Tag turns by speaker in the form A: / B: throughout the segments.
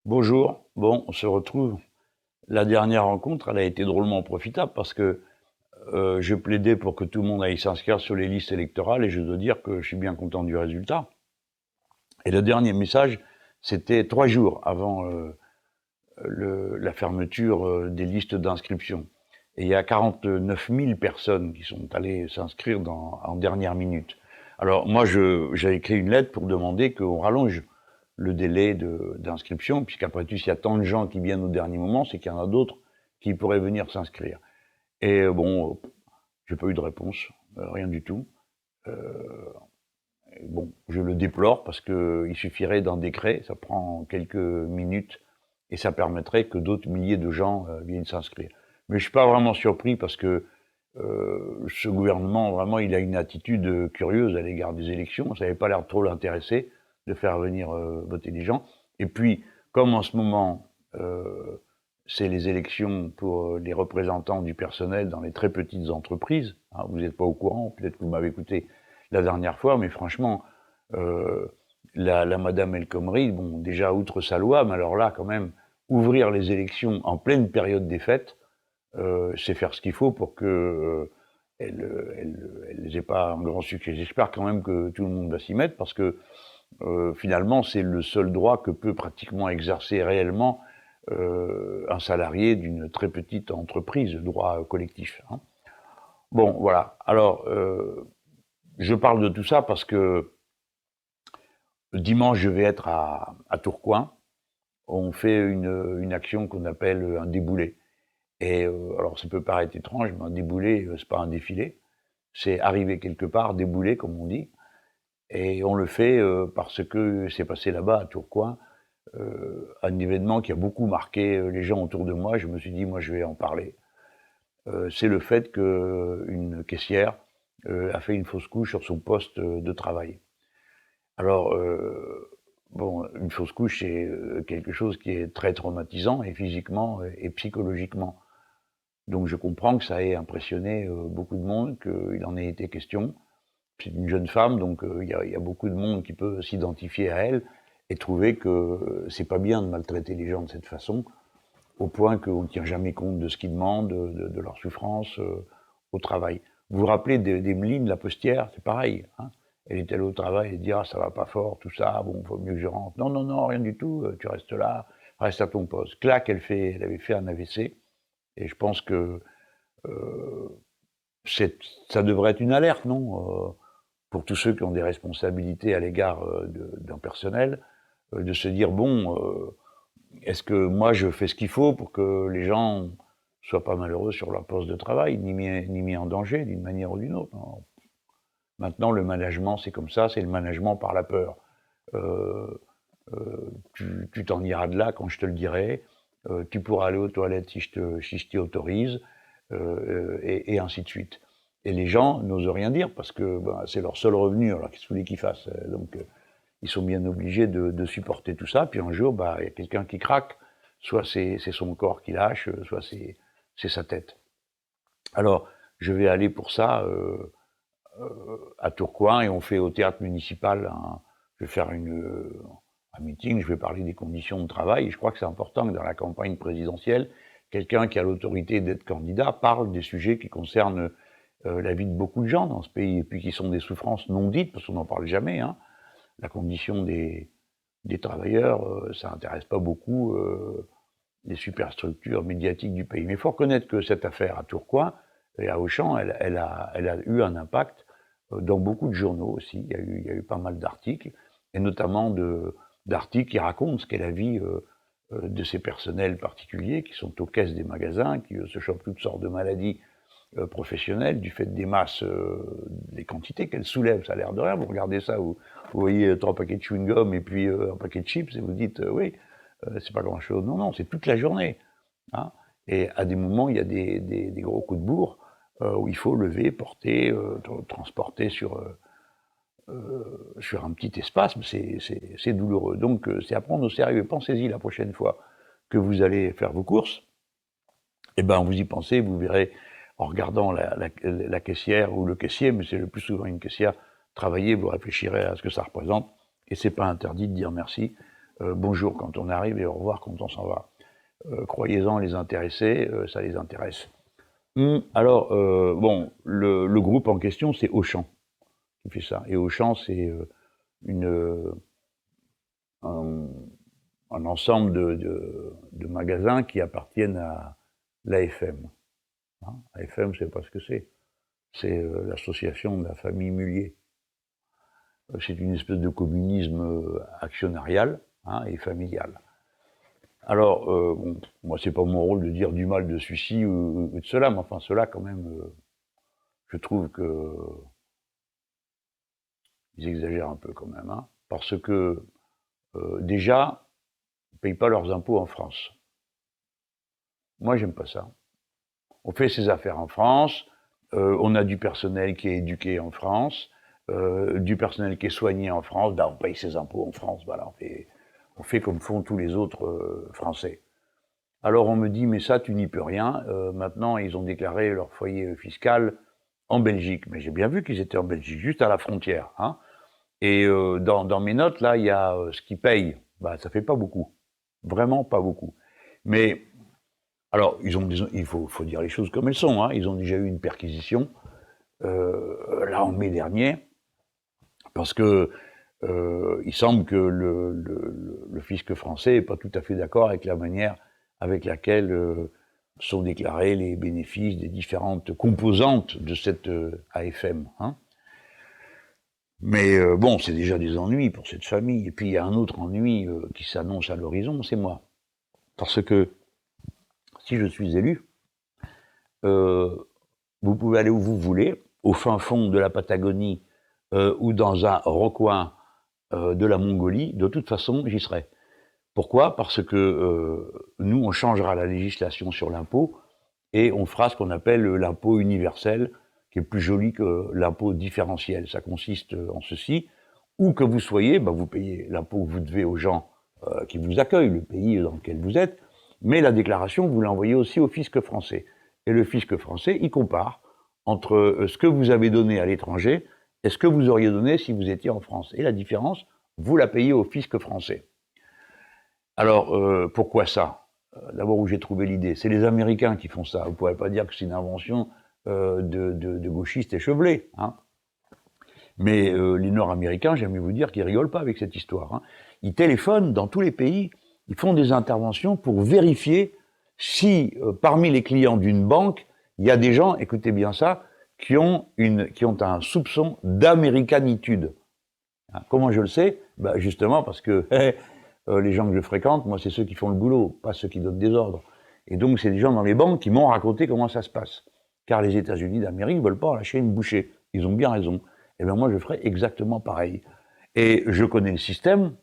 A: Bonjour, bon, on se retrouve. La dernière rencontre, elle a été drôlement profitable parce que je plaidais pour que tout le monde aille s'inscrire sur les listes électorales et je dois dire que je suis bien content du résultat. Et le dernier message, c'était 3 jours avant la fermeture des listes d'inscription. Et il y a 49 000 personnes qui sont allées s'inscrire en dernière minute. Alors moi, j'ai écrit une lettre pour demander qu'on rallonge le délai d'inscription, puisqu'après tout, s'il y a tant de gens qui viennent au dernier moment, c'est qu'il y en a d'autres qui pourraient venir s'inscrire. Et bon, j'ai pas eu de réponse, rien du tout. Bon, je le déplore parce qu'il suffirait d'un décret, ça prend quelques minutes et ça permettrait que d'autres milliers de gens viennent s'inscrire. Mais je suis pas vraiment surpris parce que ce gouvernement, vraiment, il a une attitude curieuse à l'égard des élections. Ça n'avait pas l'air trop l'intéresser de faire venir voter les gens. Et puis, comme en ce moment, c'est les élections pour les représentants du personnel dans les très petites entreprises, hein, vous n'êtes pas au courant, peut-être que vous m'avez écouté la dernière fois, mais franchement, euh, la Madame El Khomri, bon, déjà outre sa loi, mais alors là, quand même, ouvrir les élections en pleine période des fêtes, c'est faire ce qu'il faut pour que elles aient pas un grand succès. J'espère quand même que tout le monde va s'y mettre parce que finalement, c'est le seul droit que peut pratiquement exercer réellement un salarié d'une très petite entreprise, droit collectif. Hein. Bon, voilà. Alors, je parle de tout ça parce que dimanche, je vais être à Tourcoing. On fait une action qu'on appelle un déboulé. Et alors, ça peut paraître étrange, mais un déboulé, c'est pas un défilé. C'est arriver quelque part, débouler, comme on dit. Et on le fait parce que c'est passé là-bas, à Tourcoing, un événement qui a beaucoup marqué les gens autour de moi. Je me suis dit, moi, je vais en parler. C'est le fait qu'une caissière a fait une fausse couche sur son poste de travail. Alors, bon, une fausse couche, c'est quelque chose qui est très traumatisant, et physiquement et psychologiquement. Donc je comprends que ça ait impressionné beaucoup de monde, qu'il en ait été question. C'est une jeune femme, donc y a beaucoup de monde qui peut s'identifier à elle et trouver que c'est pas bien de maltraiter les gens de cette façon, au point qu'on ne tient jamais compte de ce qu'ils demandent, de leur souffrance au travail. Vous vous rappelez d'Emeline, la postière, c'est pareil. Hein, elle est allée au travail et dit ah ça va pas fort, tout ça, bon, faut mieux que je rentre. Non, non, non, rien du tout, tu restes là, reste à ton poste. Clac, elle avait fait un AVC, et je pense que euh, ça devrait être une alerte, non pour tous ceux qui ont des responsabilités à l'égard d'un personnel, de se dire bon, est-ce que moi je fais ce qu'il faut pour que les gens soient pas malheureux sur leur poste de travail, ni mis en danger d'une manière ou d'une autre. Non. Maintenant, le management, c'est comme ça, c'est le management par la peur. Euh, tu t'en iras de là quand je te le dirai, tu pourras aller aux toilettes si je t'y autorise, et ainsi de suite. Et les gens n'osent rien dire parce que ben, c'est leur seul revenu, alors qu'est-ce que vous voulez qu'ils fassent? Donc ils sont bien obligés de supporter tout ça, puis un jour, bah, il y a quelqu'un qui craque, soit c'est son corps qui lâche, soit c'est sa tête. Alors, je vais aller pour ça à Tourcoing, et on fait au théâtre municipal, je vais faire un meeting, je vais parler des conditions de travail, et je crois que c'est important que dans la campagne présidentielle, quelqu'un qui a l'autorité d'être candidat parle des sujets qui concernent la vie de beaucoup de gens dans ce pays, et puis qui sont des souffrances non dites, parce qu'on n'en parle jamais. Hein. La condition des travailleurs, ça n'intéresse pas beaucoup les superstructures médiatiques du pays. Mais il faut reconnaître que cette affaire à Tourcoing et à Auchan, elle a eu un impact dans beaucoup de journaux aussi. Il y a eu pas mal d'articles, et notamment d'articles qui racontent ce qu'est la vie de ces personnels particuliers qui sont aux caisses des magasins, qui se chopent toutes sortes de maladies professionnelles du fait des masses, des quantités qu'elles soulèvent. Ça a l'air de rien. Vous regardez ça, vous voyez 3 paquets de chewing-gum et puis un paquet de chips, et vous dites oui, c'est pas grand-chose. Non, non, c'est toute la journée. Hein. Et à des moments, il y a des gros coups de bourre où il faut lever, porter, transporter sur un petit espace. C'est douloureux. Donc, c'est à prendre au sérieux. Pensez-y la prochaine fois que vous allez faire vos courses. Eh ben, vous y pensez, vous verrez en regardant la caissière ou le caissier, mais c'est le plus souvent une caissière, travailler, vous réfléchirez à ce que ça représente. Et c'est pas interdit de dire merci bonjour quand on arrive et au revoir quand on s'en va. Croyez-en, les intéressés, ça les intéresse. Alors, bon, le groupe en question, c'est Auchan qui fait ça. Et Auchan, c'est un ensemble de magasins qui appartiennent à l'AFM. Hein, AFM, je ne sais pas ce que c'est. C'est l'association de la famille Mullier. C'est une espèce de communisme actionnarial, hein, et familial. Alors, bon, moi, c'est pas mon rôle de dire du mal de celui-ci ou de cela, mais enfin, cela, quand même, je trouve que ils exagèrent un peu quand même, hein, parce que déjà, ils ne payent pas leurs impôts en France. Moi, j'aime pas ça. On fait ses affaires en France, on a du personnel qui est éduqué en France, du personnel qui est soigné en France, ben on paye ses impôts en France, voilà, on fait comme font tous les autres Français. Alors on me dit, mais ça, tu n'y peux rien, maintenant ils ont déclaré leur foyer fiscal en Belgique, mais j'ai bien vu qu'ils étaient en Belgique, juste à la frontière, hein. Et dans mes notes, là, il y a ce qu'ils payent, bah, ça fait pas beaucoup, vraiment pas beaucoup. Mais alors, il faut dire les choses comme elles sont, hein. Ils ont déjà eu une perquisition, là, en mai dernier, parce que il semble que le fisc français n'est pas tout à fait d'accord avec la manière avec laquelle sont déclarés les bénéfices des différentes composantes de cette AFM, hein. Mais bon, c'est déjà des ennuis pour cette famille. Et puis, il y a un autre ennui qui s'annonce à l'horizon, c'est moi. Parce que si je suis élu, vous pouvez aller où vous voulez, au fin fond de la Patagonie ou dans un recoin de la Mongolie, de toute façon, j'y serai. Pourquoi? Parce que nous, on changera la législation sur l'impôt et on fera ce qu'on appelle l'impôt universel, qui est plus joli que l'impôt différentiel. Ça consiste en ceci: où que vous soyez, bah, vous payez l'impôt que vous devez aux gens qui vous accueillent, le pays dans lequel vous êtes, mais la déclaration, vous l'envoyez aussi au fisc français. Et le fisc français, il compare entre ce que vous avez donné à l'étranger et ce que vous auriez donné si vous étiez en France. Et la différence, vous la payez au fisc français. Alors, pourquoi ça? D'abord, où j'ai trouvé l'idée, c'est les Américains qui font ça. Vous ne pourrez pas dire que c'est une invention de gauchistes échevelés, hein. Mais les Nord-Américains, j'aime vous dire qu'ils rigolent pas avec cette histoire, hein. Ils téléphonent dans tous les pays, ils font des interventions pour vérifier si parmi les clients d'une banque, il y a des gens, écoutez bien ça, qui ont un soupçon d'américanitude. Hein, comment je le sais? Bah justement parce que les gens que je fréquente, moi, c'est ceux qui font le boulot, pas ceux qui donnent des ordres. Et donc, c'est des gens dans les banques qui m'ont raconté comment ça se passe. Car les États-Unis d'Amérique ne veulent pas en lâcher une bouchée. Ils ont bien raison. Et bien moi, je ferai exactement pareil. Et je connais le système,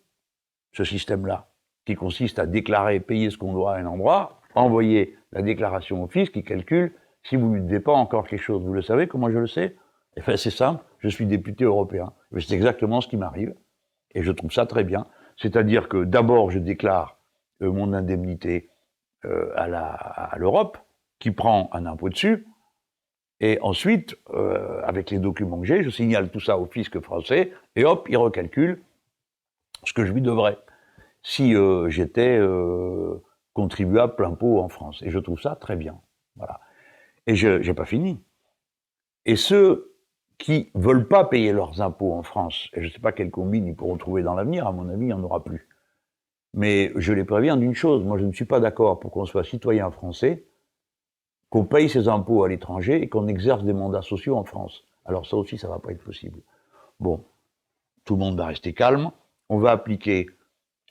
A: ce système-là, qui consiste à déclarer, payer ce qu'on doit à un endroit, envoyer la déclaration au fisc qui calcule si vous ne lui devez pas encore quelque chose. Vous le savez, comment je le sais? Eh bien, c'est simple, je suis député européen. C'est exactement ce qui m'arrive. Et je trouve ça très bien. C'est-à-dire que d'abord, je déclare mon indemnité à l'Europe, qui prend un impôt dessus, et ensuite, avec les documents que j'ai, je signale tout ça au fisc français, et hop, il recalcule ce que je lui devrais, si j'étais contribuable plein pot en France. Et je trouve ça très bien. Voilà. Et je n'ai pas fini. Et ceux qui veulent pas payer leurs impôts en France, et je ne sais pas quelle combine ils pourront trouver dans l'avenir, à mon avis, il n'y en aura plus. Mais je les préviens d'une chose, moi je ne suis pas d'accord pour qu'on soit citoyen français, qu'on paye ses impôts à l'étranger et qu'on exerce des mandats sociaux en France. Alors ça aussi, ça ne va pas être possible. Bon, tout le monde va rester calme, on va appliquer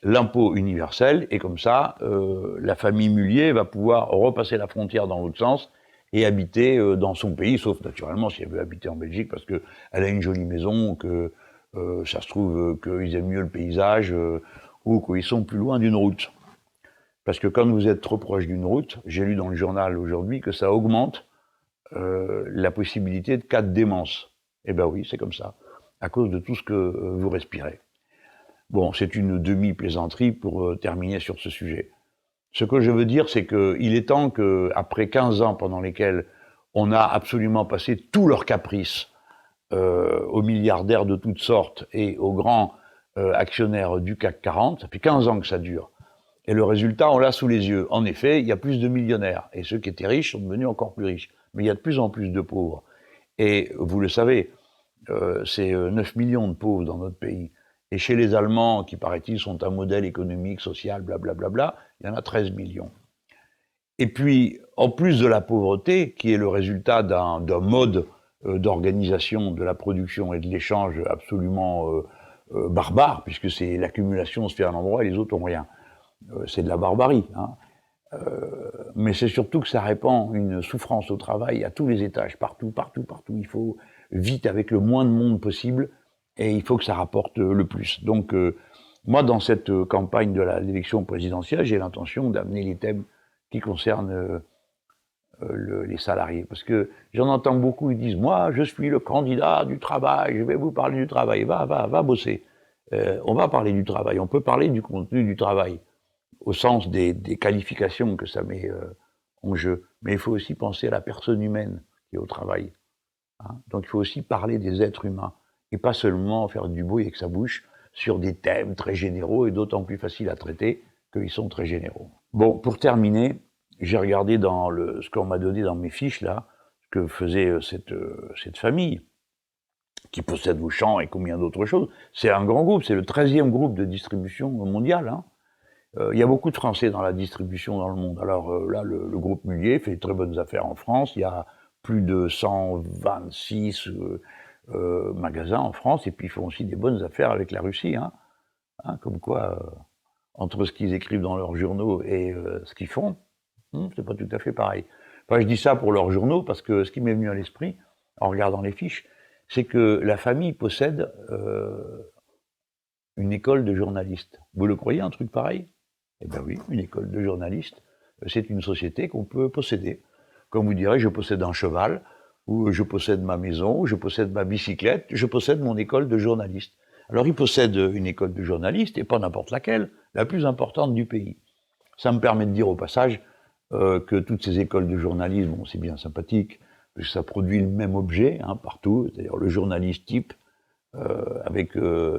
A: l'impôt universel, et comme ça, la famille Mullier va pouvoir repasser la frontière dans l'autre sens et habiter dans son pays, sauf naturellement si elle veut habiter en Belgique parce qu'elle a une jolie maison, que ça se trouve qu'ils aiment mieux le paysage, ou qu'ils sont plus loin d'une route. Parce que quand vous êtes trop proche d'une route, j'ai lu dans le journal aujourd'hui que ça augmente la possibilité de cas de démence. Eh ben oui, c'est comme ça, à cause de tout ce que vous respirez. Bon, c'est une demi-plaisanterie pour terminer sur ce sujet. Ce que je veux dire, c'est qu'il est temps qu'après 15 ans pendant lesquels on a absolument passé tous leurs caprices aux milliardaires de toutes sortes et aux grands actionnaires du CAC 40, ça fait 15 ans que ça dure. Et le résultat, on l'a sous les yeux. En effet, il y a plus de millionnaires. Et ceux qui étaient riches sont devenus encore plus riches. Mais il y a de plus en plus de pauvres. Et vous le savez, c'est 9 millions de pauvres dans notre pays. Et chez les Allemands, qui paraît-il sont un modèle économique, social, blablabla, il y en a 13 millions. Et puis, en plus de la pauvreté, qui est le résultat d'un mode d'organisation de la production et de l'échange absolument barbare, puisque c'est l'accumulation se fait à un endroit et les autres n'ont rien. C'est de la barbarie. Hein. Mais c'est surtout que ça répand une souffrance au travail à tous les étages, partout, partout, partout. Il faut vite, avec le moins de monde possible, et il faut que ça rapporte le plus. Donc, moi, dans cette campagne de l'élection présidentielle, j'ai l'intention d'amener les thèmes qui concernent les salariés. Parce que j'en entends beaucoup, ils disent « Moi, je suis le candidat du travail, je vais vous parler du travail. » Va bosser. On va parler du travail, on peut parler du contenu du travail, au sens des qualifications que ça met en jeu. Mais il faut aussi penser à la personne humaine qui est au travail. Hein. Donc il faut aussi parler des êtres humains, et pas seulement faire du bruit avec sa bouche sur des thèmes très généraux, et d'autant plus faciles à traiter qu'ils sont très généraux. Bon, pour terminer, j'ai regardé dans ce qu'on m'a donné dans mes fiches, là, ce que faisait cette famille, qui possède Auchan et combien d'autres choses. C'est un grand groupe, c'est le 13e groupe de distribution mondial. Hein. Il y a beaucoup de Français dans la distribution dans le monde. Alors là, le groupe Mullier fait de très bonnes affaires en France. Il y a plus de 126 magasins en France, et puis ils font aussi des bonnes affaires avec la Russie. Hein. Hein, comme quoi, entre ce qu'ils écrivent dans leurs journaux et ce qu'ils font, c'est pas tout à fait pareil. Enfin, je dis ça pour leurs journaux parce que ce qui m'est venu à l'esprit, en regardant les fiches, c'est que la famille possède une école de journalistes. Vous le croyez, un truc pareil? Eh bien oui, une école de journalistes, c'est une société qu'on peut posséder. Comme vous direz, je possède un cheval, ou je possède ma maison, ou je possède ma bicyclette, je possède mon école de journaliste. Alors ils possèdent une école de journalistes, et pas n'importe laquelle, la plus importante du pays. Ça me permet de dire au passage que toutes ces écoles de journalisme, bon, c'est bien sympathique, parce que ça produit le même objet hein, partout, c'est-à-dire le journaliste type, avec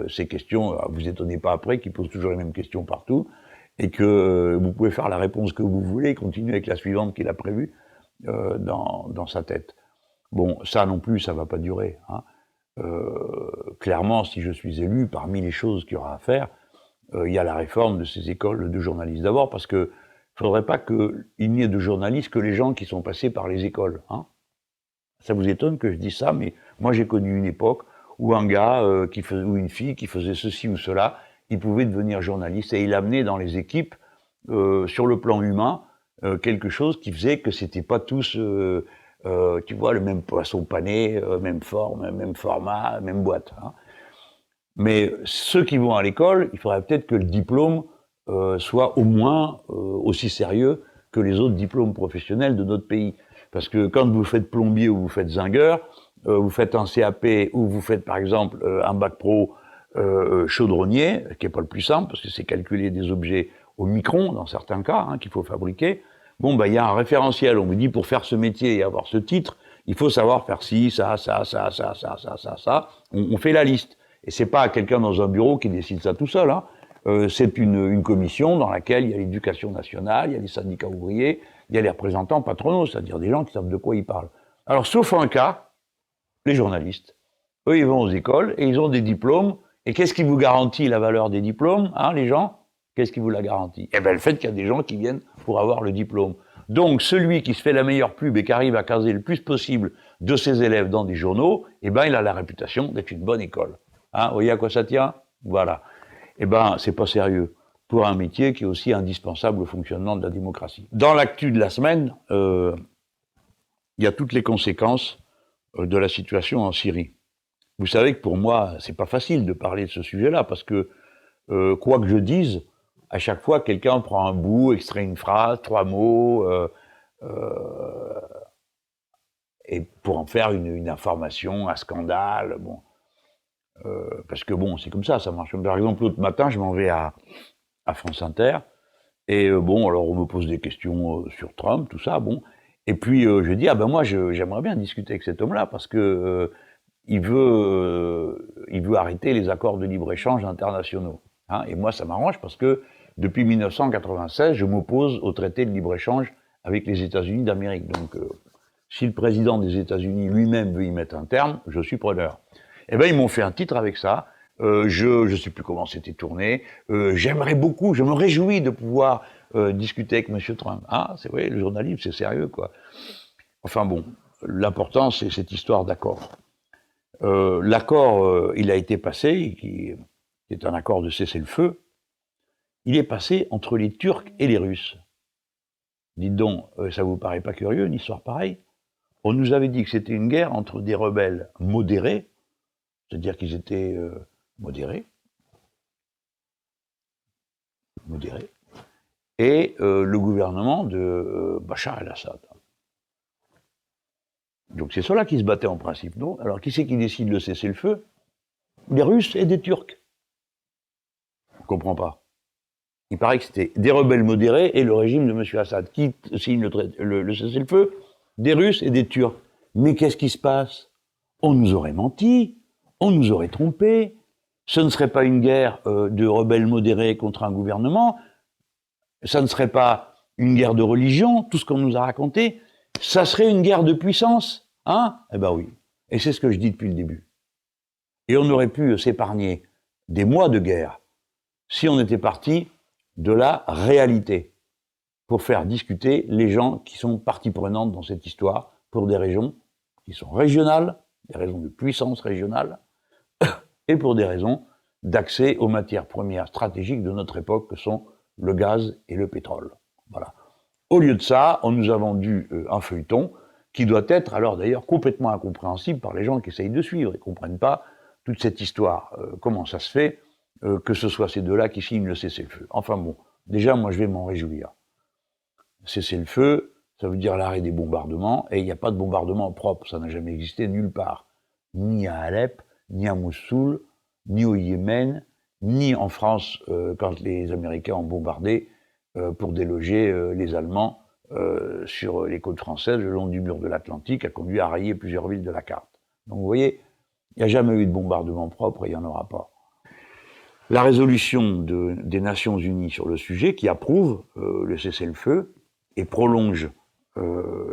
A: ces questions, vous étonnez pas après, qu'il pose toujours les mêmes questions partout, et que vous pouvez faire la réponse que vous voulez, et continuer avec la suivante qu'il a prévue dans sa tête. Bon, ça non plus, ça va pas durer. Hein. Clairement, si je suis élu, parmi les choses qu'il y aura à faire, il y a la réforme de ces écoles de journalistes. D'abord parce que faudrait pas qu'il n'y ait de journalistes que les gens qui sont passés par les écoles. Hein. Ça vous étonne que je dise ça, mais moi j'ai connu une époque où un gars ou une fille qui faisait ceci ou cela, il pouvait devenir journaliste, et il amenait dans les équipes, sur le plan humain, quelque chose qui faisait que c'était pas tous, tu vois, le même poisson pané, même forme, même format, même boîte. Hein. Mais ceux qui vont à l'école, il faudrait peut-être que le diplôme soit au moins aussi sérieux que les autres diplômes professionnels de notre pays. Parce que quand vous faites plombier ou vous faites zingueur, vous faites un CAP ou vous faites par exemple un bac pro chaudronnier, qui est pas le plus simple parce que c'est calculer des objets au micron dans certains cas hein, qu'il faut fabriquer. Bon, il y a un référentiel. On vous dit pour faire ce métier et avoir ce titre, il faut savoir faire ci, ça. On fait la liste. Et c'est pas quelqu'un dans un bureau qui décide ça tout seul. Hein. C'est une commission dans laquelle il y a l'éducation nationale, il y a les syndicats ouvriers, il y a les représentants patronaux, c'est-à-dire des gens qui savent de quoi ils parlent. Alors, sauf un cas, les journalistes. Eux, ils vont aux écoles et ils ont des diplômes. Et qu'est-ce qui vous garantit la valeur des diplômes, hein, les gens? Qu'est-ce qui vous la garantit? Eh bien, le fait qu'il y a des gens qui viennent pour avoir le diplôme. Donc, celui qui se fait la meilleure pub et qui arrive à caser le plus possible de ses élèves dans des journaux, eh ben, il a la réputation d'être une bonne école. Hein, vous voyez à quoi ça tient? Voilà. Eh ben, c'est pas sérieux pour un métier qui est aussi indispensable au fonctionnement de la démocratie. Dans l'actu de la semaine, il y a toutes les conséquences de la situation en Syrie. Vous savez que pour moi, c'est pas facile de parler de ce sujet-là, parce que, quoi que je dise, à chaque fois, quelqu'un prend un bout, extrait une phrase, 3 mots, et pour en faire une information, un scandale, bon. Parce que bon, c'est comme ça marche. Par exemple, l'autre matin, je m'en vais à France Inter, et bon, alors on me pose des questions sur Trump, tout ça, bon. Et puis je dis, ah ben moi, j'aimerais bien discuter avec cet homme-là, parce que il veut arrêter les accords de libre-échange internationaux. Hein, et moi, ça m'arrange parce que depuis 1996, je m'oppose au traité de libre-échange avec les États-Unis d'Amérique. Donc, si le président des États-Unis lui-même veut y mettre un terme, je suis preneur. Eh ben, ils m'ont fait un titre avec ça. Je sais plus comment c'était tourné. J'aimerais beaucoup, je me réjouis de pouvoir discuter avec M. Trump. Ah, c'est vrai, le journalisme, c'est sérieux, quoi. Enfin bon, l'important, c'est cette histoire d'accord. L'accord, il a été passé, qui est un accord de cessez-le-feu. Il est passé entre les Turcs et les Russes. Dites donc, ça vous paraît pas curieux, une histoire pareille? On nous avait dit que c'était une guerre entre des rebelles modérés, c'est-à-dire qu'ils étaient modérés, et le gouvernement de Bachar el-Assad. Donc c'est ceux-là qui se battaient en principe, non? Alors qui c'est qui décide de cesser le feu? Des Russes et des Turcs. On ne comprend pas. Il paraît que c'était des rebelles modérés et le régime de M. Assad. Qui signe le cessez-le-feu? Des Russes et des Turcs. Mais qu'est-ce qui se passe? On nous aurait menti, on nous aurait trompé. Ce ne serait pas une guerre de rebelles modérés contre un gouvernement, ça ne serait pas une guerre de religion, tout ce qu'on nous a raconté, ça serait une guerre de puissance, hein? Eh ben oui. Et c'est ce que je dis depuis le début. Et on aurait pu s'épargner des mois de guerre si on était parti de la réalité pour faire discuter les gens qui sont partie prenante dans cette histoire pour des raisons qui sont régionales, des raisons de puissance régionale, et pour des raisons d'accès aux matières premières stratégiques de notre époque que sont le gaz et le pétrole. Voilà. Au lieu de ça, on nous a vendu un feuilleton qui doit être alors d'ailleurs complètement incompréhensible par les gens qui essayent de suivre. Ils ne comprennent pas toute cette histoire. Comment ça se fait que ce soit ces deux-là qui signent le cessez-le-feu. Enfin bon, déjà moi je vais m'en réjouir. Cessez-le-feu, ça veut dire l'arrêt des bombardements, et il n'y a pas de bombardement propre, ça n'a jamais existé nulle part. Ni à Alep, ni à Mossoul, ni au Yémen, ni en France quand les Américains ont bombardé pour déloger les Allemands sur les côtes françaises le long du mur de l'Atlantique, a conduit à rayer plusieurs villes de la carte. Donc vous voyez, il n'y a jamais eu de bombardement propre et il n'y en aura pas. La résolution des Nations Unies sur le sujet, qui approuve le cessez-le-feu et prolonge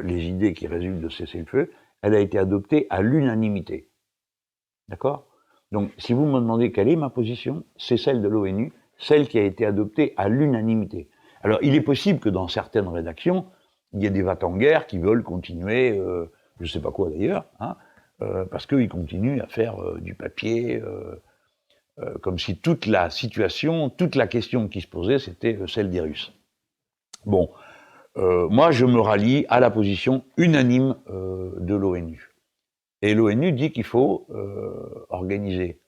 A: les idées qui résultent de cessez-le-feu, elle a été adoptée à l'unanimité. D'accord? Donc, si vous me demandez quelle est ma position, c'est celle de l'ONU, celle qui a été adoptée à l'unanimité. Alors, il est possible que dans certaines rédactions, il y ait des va-t-en-guerre qui veulent continuer, je ne sais pas quoi d'ailleurs, hein, parce qu'ils continuent à faire du papier, comme si toute la situation, toute la question qui se posait, c'était celle des Russes. Bon, moi je me rallie à la position unanime de l'ONU. Et l'ONU dit qu'il faut organiser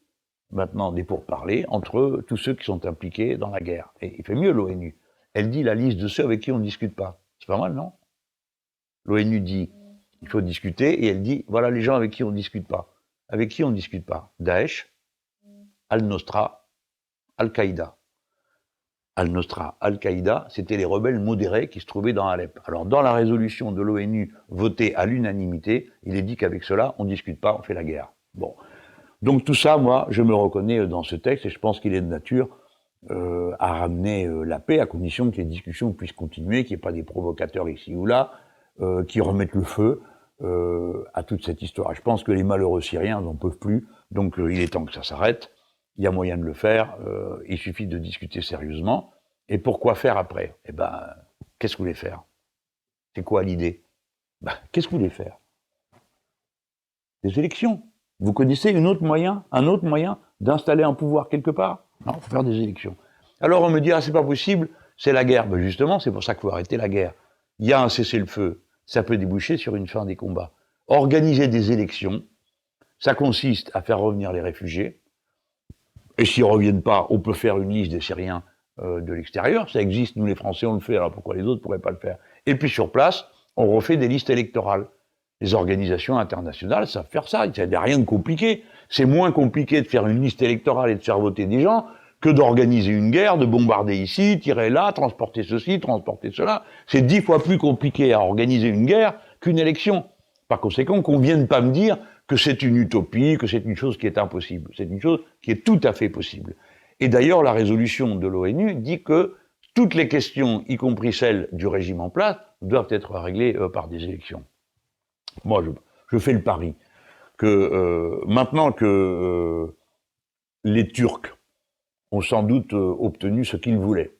A: maintenant des pourparlers entre tous ceux qui sont impliqués dans la guerre. Et il fait mieux l'ONU. Elle dit la liste de ceux avec qui on ne discute pas. C'est pas mal, non? L'ONU dit il faut discuter et elle dit voilà les gens avec qui on ne discute pas. Avec qui on ne discute pas? Daesh, Al-Nosra, Al-Qaïda. Al-Nosra, Al-Qaïda, c'était les rebelles modérés qui se trouvaient dans Alep. Alors, dans la résolution de l'ONU votée à l'unanimité, il est dit qu'avec cela, on ne discute pas, on fait la guerre. Bon. Donc tout ça, moi, je me reconnais dans ce texte et je pense qu'il est de nature à ramener la paix à condition que les discussions puissent continuer, qu'il n'y ait pas des provocateurs ici ou là, qui remettent le feu à toute cette histoire. Je pense que les malheureux Syriens n'en peuvent plus, donc il est temps que ça s'arrête. Il y a moyen de le faire, il suffit de discuter sérieusement. Et pourquoi faire après? Eh ben, qu'est-ce que vous voulez faire? C'est quoi l'idée? Ben, qu'est-ce que vous voulez faire? Des élections. Vous connaissez un autre moyen d'installer un pouvoir quelque part? Non, il faut faire des élections. Alors on me dit, ah c'est pas possible, c'est la guerre. Ben justement, c'est pour ça qu'il faut arrêter la guerre. Il y a un cessez-le-feu, ça peut déboucher sur une fin des combats. Organiser des élections, ça consiste à faire revenir les réfugiés, et s'ils ne reviennent pas, on peut faire une liste des Syriens de l'extérieur. Ça existe, nous les Français on le fait, alors pourquoi les autres ne pourraient pas le faire? Et puis sur place, on refait des listes électorales. Les organisations internationales savent faire ça, il n'y a rien de compliqué. C'est moins compliqué de faire une liste électorale et de faire voter des gens que d'organiser une guerre, de bombarder ici, tirer là, transporter ceci, transporter cela. C'est 10 fois plus compliqué à organiser une guerre qu'une élection. Par conséquent, qu'on ne vienne pas me dire que c'est une utopie, que c'est une chose qui est impossible. C'est une chose qui est tout à fait possible. Et d'ailleurs, la résolution de l'ONU dit que toutes les questions, y compris celles du régime en place, doivent être réglées par des élections. Moi, je fais le pari que maintenant que les Turcs ont sans doute obtenu ce qu'ils voulaient,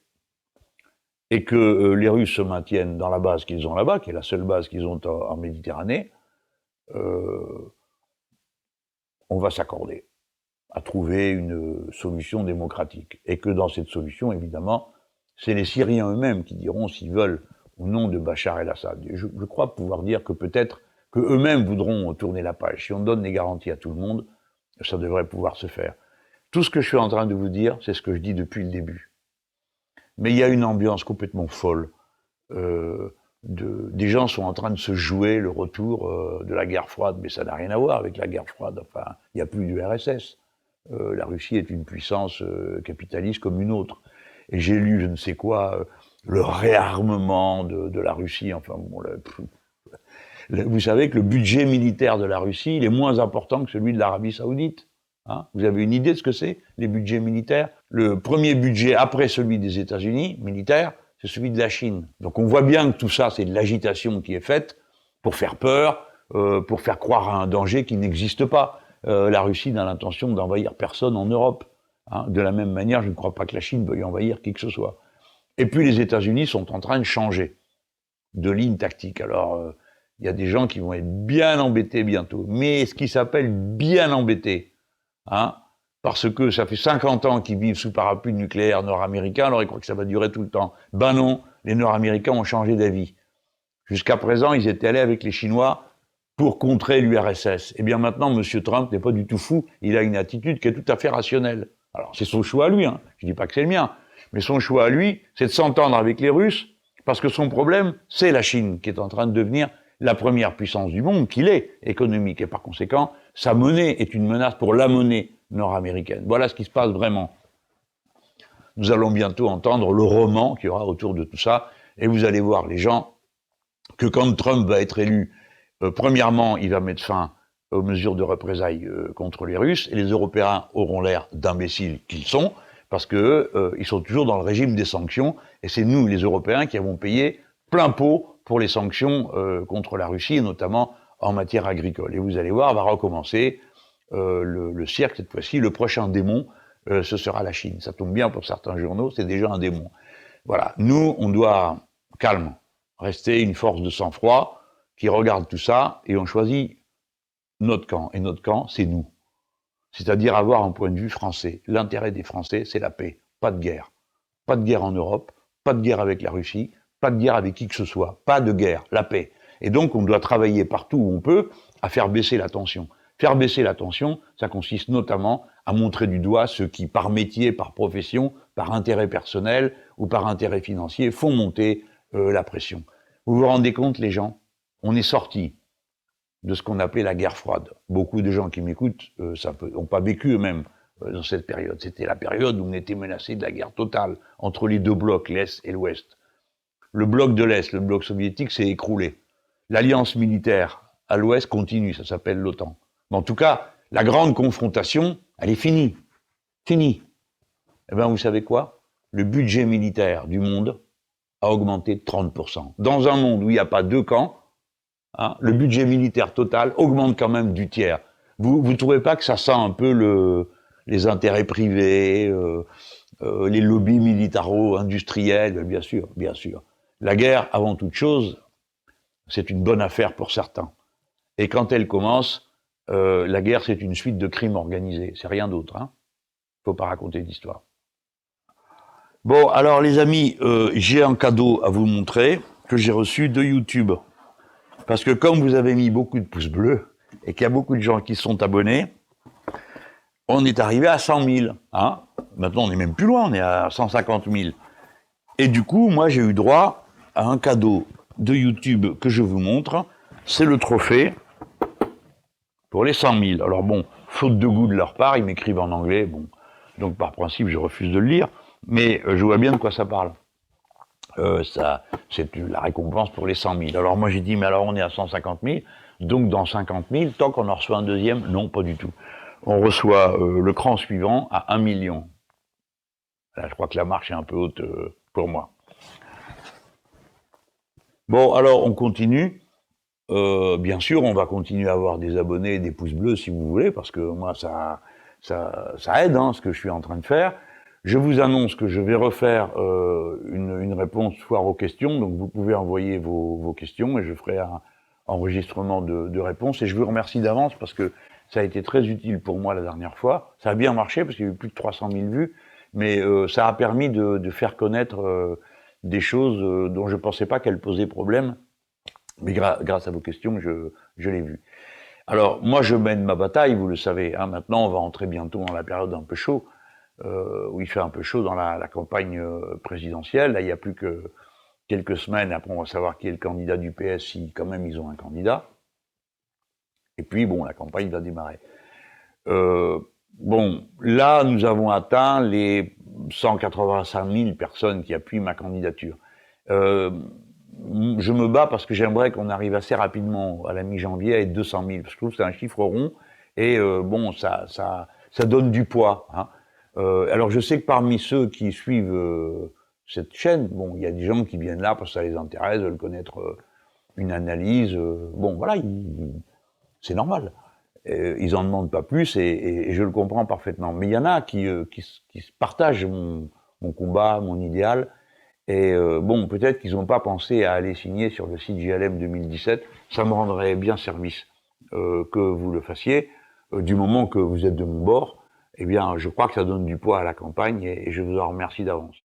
A: et que les Russes se maintiennent dans la base qu'ils ont là-bas, qui est la seule base qu'ils ont en Méditerranée, on va s'accorder à trouver une solution démocratique. Et que dans cette solution, évidemment, c'est les Syriens eux-mêmes qui diront s'ils veulent au nom de Bachar el-Assad. Je crois pouvoir dire que peut-être qu'eux-mêmes voudront tourner la page. Si on donne des garanties à tout le monde, ça devrait pouvoir se faire. Tout ce que je suis en train de vous dire, c'est ce que je dis depuis le début. Mais il y a une ambiance complètement folle. Des gens sont en train de se jouer le retour de la guerre froide, mais ça n'a rien à voir avec la guerre froide. Enfin, il n'y a plus du RSS. La Russie est une puissance capitaliste comme une autre. Et j'ai lu, je ne sais quoi, le réarmement de la Russie. Enfin, bon, vous savez que le budget militaire de la Russie, il est moins important que celui de l'Arabie Saoudite. Hein, vous avez une idée de ce que c'est, les budgets militaires? Le premier budget après celui des États-Unis, militaire, c'est celui de la Chine. Donc on voit bien que tout ça, c'est de l'agitation qui est faite pour faire peur, pour faire croire à un danger qui n'existe pas. La Russie n'a l'intention d'envahir personne en Europe. Hein. De la même manière, je ne crois pas que la Chine veuille envahir qui que ce soit. Et puis les États-Unis sont en train de changer de ligne tactique. Alors, il y a des gens qui vont être bien embêtés bientôt. Mais ce qui s'appelle bien embêtés, hein, parce que ça fait 50 ans qu'ils vivent sous parapluie nucléaire nord-américain, alors ils croient que ça va durer tout le temps. Ben non, les Nord-Américains ont changé d'avis. Jusqu'à présent, ils étaient allés avec les Chinois pour contrer l'URSS. Eh bien maintenant, M. Trump n'est pas du tout fou, il a une attitude qui est tout à fait rationnelle. Alors c'est son choix à lui, hein. Je dis pas que c'est le mien, mais son choix à lui, c'est de s'entendre avec les Russes, parce que son problème, c'est la Chine, qui est en train de devenir la première puissance du monde, qu'il est, économique, et par conséquent, sa monnaie est une menace pour la monnaie nord-américaine. Voilà ce qui se passe vraiment. Nous allons bientôt entendre le roman qu'il y aura autour de tout ça, et vous allez voir, les gens, que quand Trump va être élu, premièrement, il va mettre fin aux mesures de représailles contre les Russes, et les Européens auront l'air d'imbéciles qu'ils sont, parce que ils sont toujours dans le régime des sanctions, et c'est nous, les Européens, qui avons payé plein pot pour les sanctions contre la Russie, et notamment en matière agricole. Et vous allez voir, va recommencer le cirque cette fois-ci. Le prochain démon, ce sera la Chine. Ça tombe bien pour certains journaux, c'est déjà un démon. Voilà, nous, on doit, calme, rester une force de sang-froid, qui regarde tout ça, et on choisit notre camp. Et notre camp, c'est nous. C'est-à-dire avoir un point de vue français. L'intérêt des Français, c'est la paix, pas de guerre. Pas de guerre en Europe, pas de guerre avec la Russie, pas de guerre avec qui que ce soit, pas de guerre, la paix. Et donc, on doit travailler partout où on peut à faire baisser la tension. Faire baisser la tension, ça consiste notamment à montrer du doigt ceux qui, par métier, par profession, par intérêt personnel ou par intérêt financier, font monter la pression. Vous vous rendez compte, les gens? On est sortis de ce qu'on appelait la guerre froide. Beaucoup de gens qui m'écoutent n'ont pas vécu eux-mêmes dans cette période. C'était la période où on était menacé de la guerre totale entre les deux blocs, l'Est et l'Ouest. Le bloc de l'Est, le bloc soviétique, s'est écroulé. L'alliance militaire à l'Ouest continue, ça s'appelle l'OTAN. Mais en tout cas, la grande confrontation, elle est finie. Finie. Eh bien, vous savez quoi? Le budget militaire du monde a augmenté de 30%. Dans un monde où il n'y a pas deux camps, hein, le budget militaire total augmente quand même du tiers. Vous ne trouvez pas que ça sent un peu les intérêts privés, les lobbies militaro-industriels? Bien sûr, bien sûr. La guerre, avant toute chose, c'est une bonne affaire pour certains. Et quand elle commence, la guerre, c'est une suite de crimes organisés. C'est rien d'autre. Hein. Faut pas raconter d'histoire. Bon, alors les amis, j'ai un cadeau à vous montrer que j'ai reçu de YouTube. Parce que comme vous avez mis beaucoup de pouces bleus et qu'il y a beaucoup de gens qui sont abonnés, on est arrivé à 100 000. Hein. Maintenant, on est même plus loin, on est à 150 000. Et du coup, moi, j'ai eu droit à un cadeau de YouTube que je vous montre. C'est le trophée pour les 100 000. Alors bon, faute de goût de leur part, ils m'écrivent en anglais. Bon, donc par principe, je refuse de le lire. Mais je vois bien de quoi ça parle. c'est la récompense pour les 100 000. Alors moi j'ai dit, mais alors on est à 150 000, donc dans 50 000, tant qu'on en reçoit un deuxième, non, pas du tout. On reçoit le cran suivant à 1 million. Là, je crois que la marche est un peu haute pour moi. Bon, alors on continue. Bien sûr, on va continuer à avoir des abonnés et des pouces bleus si vous voulez, parce que moi ça aide ce que je suis en train de faire. Je vous annonce que je vais refaire une réponse foire aux questions, donc vous pouvez envoyer vos questions et je ferai un enregistrement de réponses. Et je vous remercie d'avance parce que ça a été très utile pour moi la dernière fois. Ça a bien marché parce qu'il y a eu plus de 300 000 vues, mais ça a permis de faire connaître des choses dont je ne pensais pas qu'elles posaient problème. Mais grâce à vos questions, je l'ai vu. Alors, moi, je mène ma bataille, vous le savez. Maintenant, on va entrer bientôt dans la période un peu chaud, où il fait un peu chaud dans la campagne présidentielle. Là, il n'y a plus que quelques semaines. Après, on va savoir qui est le candidat du PS, si quand même ils ont un candidat. Et puis, bon, la campagne va démarrer. Bon, là, nous avons atteint les 185 000 personnes qui appuient ma candidature. Je me bats parce que j'aimerais qu'on arrive assez rapidement à la mi-janvier à être 200 000. Parce que je trouve que c'est un chiffre rond et bon, ça donne du poids. Alors je sais que parmi ceux qui suivent cette chaîne, bon, il y a des gens qui viennent là parce que ça les intéresse, veulent connaître une analyse. Bon, voilà, c'est normal. Ils en demandent pas plus et je le comprends parfaitement. Mais il y en a qui partagent mon combat, mon idéal. Et bon, peut-être qu'ils n'ont pas pensé à aller signer sur le site JLM 2017. Ça me rendrait bien service que vous le fassiez. Du moment que vous êtes de mon bord, eh bien, je crois que ça donne du poids à la campagne et je vous en remercie d'avance.